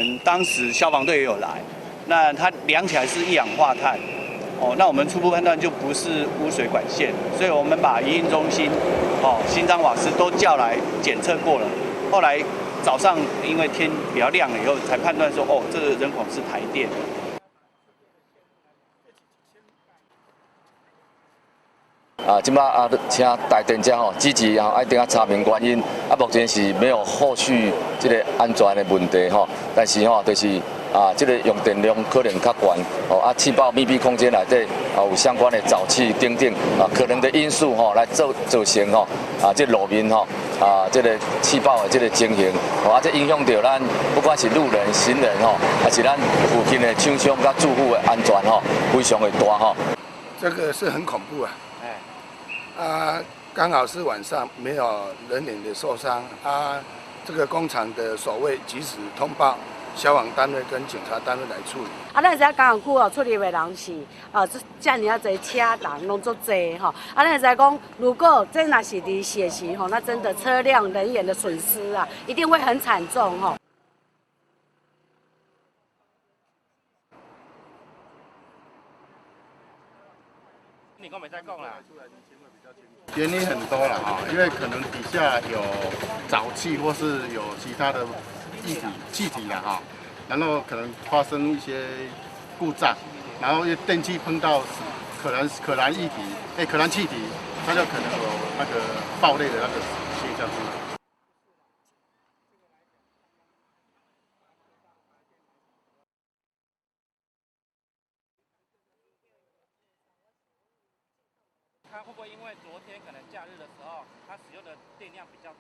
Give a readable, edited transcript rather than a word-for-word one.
们当时消防队也有来，那它量起来是一氧化碳，那我们初步判断就不是污水管线，所以我们把营运中心、新彰瓦斯都叫来检测过了，后来早上因为天比较亮了以后，才判断说，这个人孔是台电。即摆请台电者积极爱定查明原因。目前是没有后续这个安全的问题但是就是这个用电量可能较悬气爆密闭空间内底有相关的沼气等等可能的因素来造成这路面这个气爆的这个情形这影响到咱不管是路人、行人还是咱附近的厂商甲住户的安全非常的大这个是很恐怖刚好是晚上，没有人员的受伤这个工厂的守卫及时通报消防单位跟警察单位来处理。咱会知工厂区出入的人是这么啊侪车人拢足侪咱会知讲，如果这若是离血时那真的车辆人员的损失一定会很惨重你跟我们再讲啦。原因很多了因为可能底下有沼气或是有其他的气体了然后可能发生一些故障，然后电器碰到可燃气体，它就可能有那个爆裂的那个现象出来。它会不会因为昨天可能假日的时候，它使用的电量比较